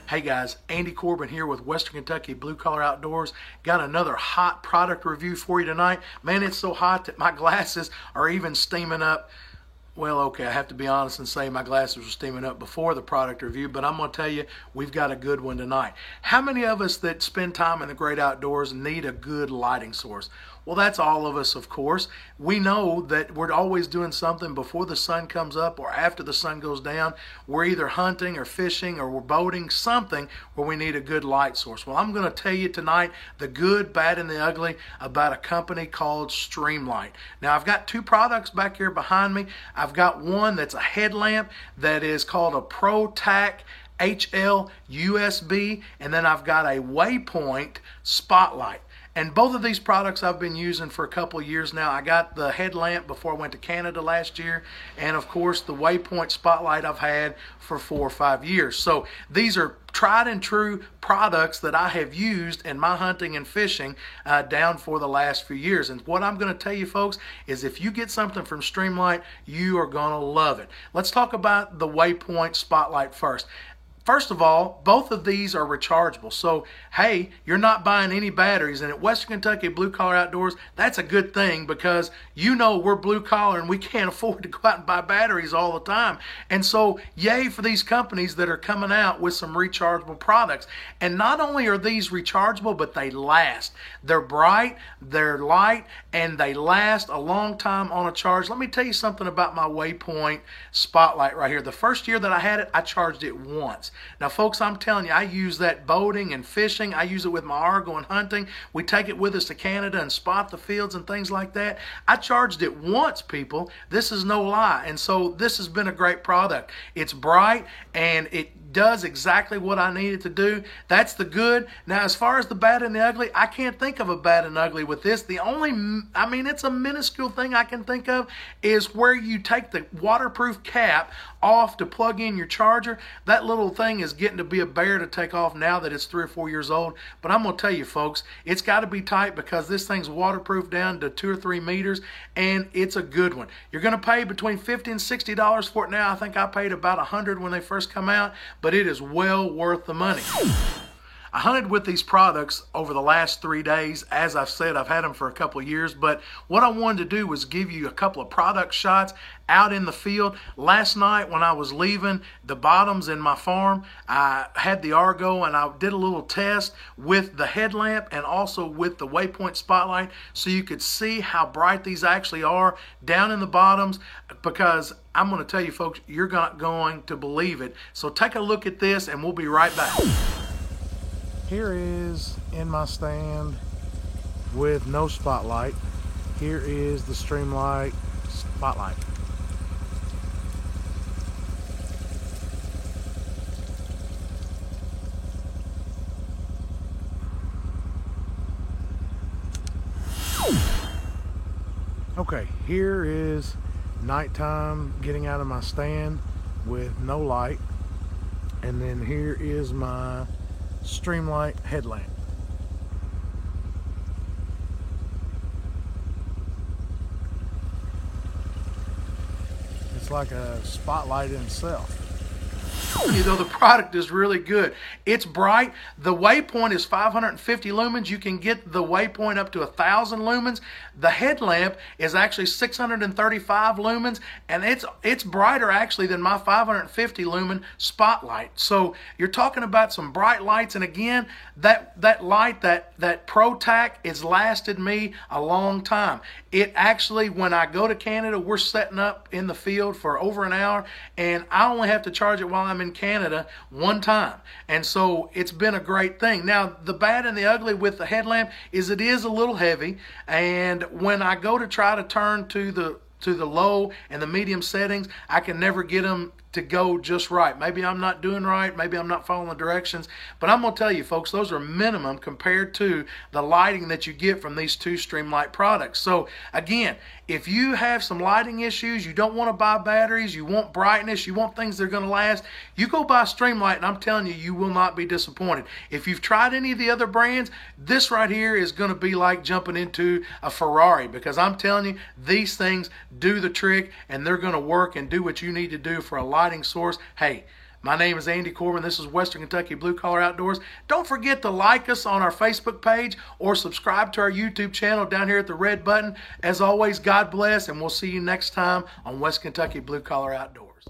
Hey guys, Andy Corbin here with Western Kentucky Blue Collar Outdoors. Got another hot product review for you tonight. Man, it's so hot that my glasses are even steaming up. Well, okay, I have to be honest and say my glasses were steaming up before the product review, but I'm going to tell you, we've got a good one tonight. How many of us that spend time in the great outdoors need a good lighting source? Well, that's all of us, of course. We know that we're always doing something before the sun comes up or after the sun goes down. We're either hunting or fishing or we're boating, something where we need a good light source. Well, I'm going to tell you tonight the good, bad, and the ugly about a company called Streamlight. Now, I've got two products back here behind me. I've got one that's a headlamp that is called a ProTac HL USB, and then I've got a Waypoint spotlight. And both of these products I've been using for a couple of years now. I got the headlamp before I went to Canada last year. And of course, the Waypoint spotlight I've had for 4 or 5 years. So these are tried and true products that I have used in my hunting and fishing down for the last few years. And what I'm going to tell you folks is if you get something from Streamlight, you are going to love it. Let's talk about the Waypoint spotlight first. First of all, both of these are rechargeable. So, hey, you're not buying any batteries. And at Western Kentucky Blue Collar Outdoors, that's a good thing because you know we're blue collar and we can't afford to go out and buy batteries all the time. And so, yay for these companies that are coming out with some rechargeable products. And not only are these rechargeable, but they last. They're bright, they're light, and they last a long time on a charge. Let me tell you something about my Waypoint spotlight right here. The first year that I had it, I charged it once. Now, folks, I'm telling you, I use that boating and fishing. I use it with my Argo and hunting. We take it with us to Canada and spot the fields and things like that. I charged it once, people. This is no lie. And so this has been a great product. It's bright and it does exactly what I need it to do. That's the good. Now, as far as the bad and the ugly, I can't think of a bad and ugly with this. The only, it's a minuscule thing I can think of is where you take the waterproof cap off to plug in your charger. That little thing is getting to be a bear to take off now that it's 3 or 4 years old. But I'm going to tell you, folks, it's got to be tight because this thing's waterproof down to 2 or 3 meters, and it's a good one. You're going to pay between $50 and $60 for it now. I think I paid about $100 when they first come out, but it is well worth the money. I hunted with these products over the last 3 days. As I've said, I've had them for a couple of years, but what I wanted to do was give you a couple of product shots out in the field. Last night when I was leaving the bottoms in my farm, I had the Argo and I did a little test with the headlamp and also with the Waypoint spotlight so you could see how bright these actually are down in the bottoms, because I'm going to tell you folks, you're not going to believe it. So take a look at this and we'll be right back. Here is in my stand with no spotlight. Here is the Streamlight spotlight. Okay, here is nighttime getting out of my stand with no light. And then here is my Streamlight headlamp. It's like a spotlight in itself. You know, the product is really good. It's bright. The Waypoint is 550 lumens. You can get the Waypoint up to 1,000 lumens. The headlamp is actually 635 lumens, and it's brighter actually than my 550 lumen spotlight. So you're talking about some bright lights, and again, that light, that ProTac, has lasted me a long time. It actually, when I go to Canada, we're setting up in the field for over an hour, and I only have to charge it while I'm in Canada one time. And so it's been a great thing. Now, the bad and the ugly with the headlamp is it is a little heavy, and when I go to try to turn to the low and the medium settings, I can never get them to go just right. Maybe I'm not doing right, maybe I'm not following the directions, but I'm going to tell you folks, those are minimum compared to the lighting that you get from these two Streamlight products. So again, if you have some lighting issues, you don't want to buy batteries, you want brightness, you want things that are going to last, you go buy Streamlight, and I'm telling you, you will not be disappointed. If you've tried any of the other brands, this right here is going to be like jumping into a Ferrari, because I'm telling you, these things do the trick, and they're going to work and do what you need to do for a lighting source. Hey, My name is Andy Corbin. This is Western Kentucky Blue Collar Outdoors. Don't forget to like us on our Facebook page or subscribe to our YouTube channel down here at the red button. As always, God bless, and we'll see you next time on West Kentucky Blue Collar Outdoors.